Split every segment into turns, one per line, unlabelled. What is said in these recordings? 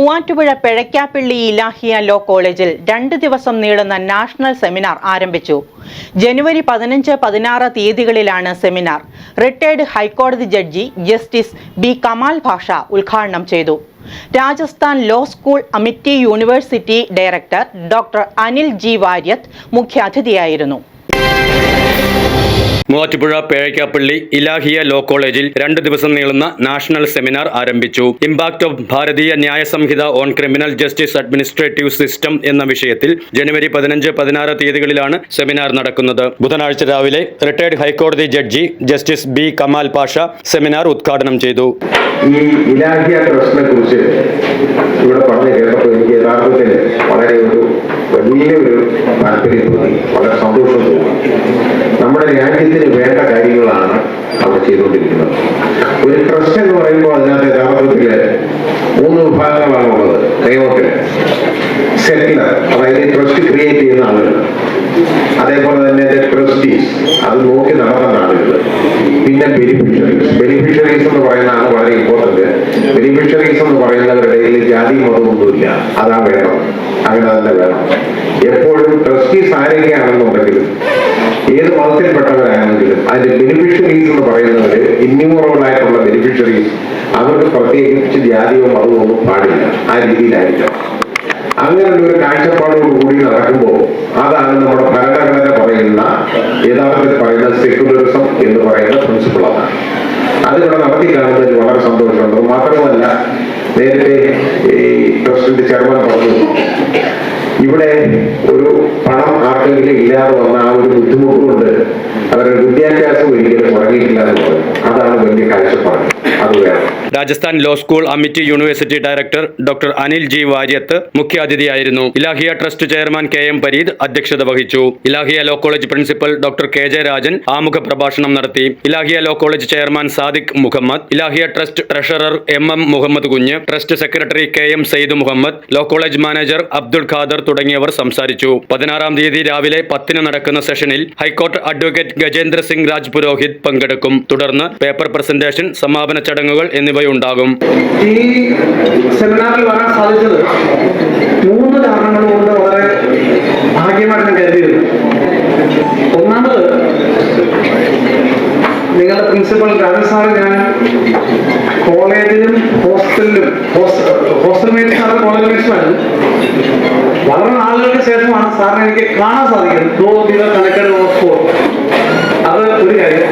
Muvattupuzha Pezhakkappilly Ilahia law കോളേജിൽ 2 ദിവസം നീളുന്ന നാഷണൽ സെമിനാർ ആരംഭിച്ചു. ജനുവരി 15-16 തീയതികളിലാണ് സെമിനാർ. റിട്ടയർഡ് ഹൈക്കോടതി judge justice B Kamal Pasha ഉദ്ഘാടനം ചെയ്തു. Rajasthan law school Amity university director doctor Anil G Varyath മുഖ്യാതിഥിയായിരുന്നു.
മൂവാറ്റുപുഴ പേഴക്കാപ്പള്ളി ഇലാഹിയ ലോ കോളേജിൽ 2 ദിവസം നീളുന്ന നാഷണൽ സെമിനാർ ആരംഭിച്ചു. Impact of Bharatiya Nyaya Sanhita on criminal justice administrative system എന്ന വിഷയത്തിൽ ജനുവരി 15-16 തീയതികളിലാണ് സെമിനാർ നടക്കുന്നത്. ബുധനാഴ്ച രാവിലെ റിട്ടയർഡ് ഹൈക്കോടതി judge justice B Kamal Pasha seminar ഉദ്ഘാടനം ചെയ്തു.
ഈ ഇലാഹിയ ട്രസ്റ്റിനെ കുറിച്ച് ഇവിടെ പറഞ്ഞു കേട്ടപ്പോൾ എനിക്ക് യഥാർത്ഥത്തിൽ വളരെ വലിയൊരു താല്പര്യം തോന്നി, വളരെ സന്തോഷം തോന്നി. നമ്മുടെ രാജ്യത്തിന് വേണ്ട കാര്യങ്ങളാണ് അവർ ചെയ്തുകൊണ്ടിരിക്കുന്നത്. ഒരു ട്രസ്റ്റ് എന്ന് പറയുമ്പോൾ അതിനകത്ത് യഥാർത്ഥത്തില് 3 വിഭാഗങ്ങളാണുള്ളത് നിയമത്തില്. സെറ്റിലർ, അതായത് ട്രസ്റ്റ് ക്രിയേറ്റ് ചെയ്യുന്ന ആളുകൾ, അതേപോലെ തന്നെ ട്രസ്റ്റീസ്, അത് നോക്കി നടത്തുന്ന ആളുകൾ, പിന്നെ ബെനിഫിഷ്യറീസ് എന്ന് പറയുന്നതാണ് വളരെ ഇമ്പോർട്ടന്റ്. ബെനിഫിഷ്യറീസ് എന്ന് പറയുന്നവരുടെ ഇടയിൽ ജാതി മതമൊന്നുമില്ല, അതാ വേണം, അങ്ങനെ തന്നെ വേണം. എപ്പോഴും ട്രസ്റ്റീസ് ആരൊക്കെയാണെന്നുണ്ടെങ്കിലും ഏത് മതത്തിൽപ്പെട്ടവരാണെങ്കിലും അതിന്റെ ബെനിഫിഷ്യറീസ് എന്ന് പറയുന്നവര് ഇൻയൂമറബിൾ ആയിട്ടുള്ള ബെനിഫിഷ്യറീസ്, അവർക്ക് പ്രത്യേകിച്ച് ജാതിയോ മതമോ ഒന്നും പാടില്ല, ആ രീതിയിലായിരിക്കണം. അങ്ങനെയുള്ള ഒരു കാഴ്ചപ്പാടോടുകൂടി നടക്കുമ്പോൾ അതാണ് നമ്മുടെ ഭരണഘടന പറയുന്ന, യഥാർത്ഥത്തിൽ പറയുന്ന സെക്യുലറിസം എന്ന് പറയുന്ന പ്രിൻസിപ്പിളാണ്. അതിവിടെ നടത്തി കാണുന്നതിൽ വളരെ സന്തോഷമുണ്ട്. മാത്രമല്ല, നേരത്തെ ഈ ട്രസ്റ്റിന്റെ ചെയർമാൻ പറഞ്ഞു, ഇവിടെ ഒരു പണം ആർക്കെങ്കിലും ഇല്ലാതെ വന്ന ആ ഒരു ബുദ്ധിമുട്ടുകൊണ്ട് അവരുടെ വിദ്യാഭ്യാസം ഒരിക്കലും മുടങ്ങിയിട്ടില്ല എന്ന് പറയും. അതാണ് വലിയ കാഴ്ചപ്പാട്, അത് വേണം.
Rajasthan law school Amity university director doctor Anil G Varyath മുഖ്യാതിഥിയായിരുന്നു. Ilahia trust chairman KM Pareed അധ്യക്ഷത വഹിച്ചു. Ilahia law college principal doctor KJ Rajan ആമുഖ പ്രഭാഷണം നടത്തി. Ilahia law college chairman Sadiq Muhammad, Ilahia trust treasurer MM Muhammad Kunju, trust secretary KM Sayyid Muhammad, law college manager Abdul Khader തുടങ്ങിയവർ സംസാരിച്ചു. 16-ാം തീയതി രാവിലെ 10-ന് നടക്കുന്ന സെഷനിൽ ഹൈക്കോർട്ട് അഡ്വക്കേറ്റ് ഗജേന്ദ്ര സിംഗ് രാജ് പുരോഹിത് പങ്കെടുക്കും. തുടർന്ന് പേപ്പർ പ്രസന്റേഷൻ, സമാപന ചടങ്ങുകൾ എന്നിവയുണ്ടാകും.
ഈ സെമിനാറിൽ വരാൻ സാധിച്ചത് 3 കാരണങ്ങൾ കൊണ്ട് വളരെ ഭാഗ്യമായിട്ട് കരുതിയിരുന്നു. ഒന്നാമത്, നിങ്ങളുടെ പ്രിൻസിപ്പൽ രാജൻ സാറ് ഞാൻ കോളേജിലും ഹോസ്റ്റലിലും ഹോസ്റ്റൽ മേറ്റ്സാണ്, കോളേജ് മേറ്റ്സാണ്. വളരെ നാളുകൾക്ക് ശേഷമാണ് സാറിനെ എനിക്ക് കാണാൻ സാധിക്കുന്നത്. അത് ഒരു കാര്യം.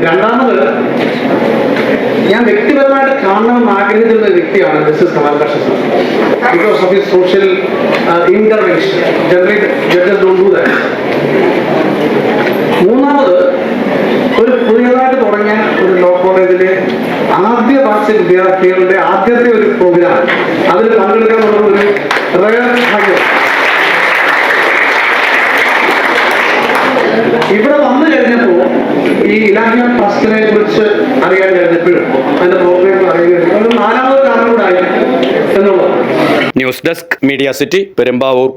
രണ്ടാമത്, ഞാൻ വ്യക്തിപരമായിട്ട് കാണണമെന്ന് ആഗ്രഹിച്ചിരുന്ന വ്യക്തിയാണ് justice Kamal Pasha sir. Because of his social intervention. Generally judges don't do that. മൂന്നാമത്, ഒരു പുതിയതായിട്ട് തുടങ്ങിയ ഒരു ലോ കോളേജിലെ ആദ്യ ബാച്ച് വിദ്യാർത്ഥികളുടെ ആദ്യത്തെ ഒരു പ്രോഗ്രാം, അതിൽ പങ്കെടുക്കാനുള്ള ഒരു റെയർ ഭാഗ്യം. ഇവിടെ വന്നു കഴിഞ്ഞപ്പോൾ ഈ ഇലാഹിയ ട്രസ്റ്റിനെ കുറിച്ച് അറിയാൻ കഴിഞ്ഞപ്പോഴും അതിന്റെ പ്രോഗ്രാം അറിയാൻ കഴിഞ്ഞപ്പോൾ ഒരു 4ാമത് കാരണം കൂടെ ആയി എന്നുള്ളത്.
News desk media city, Perumbavoor.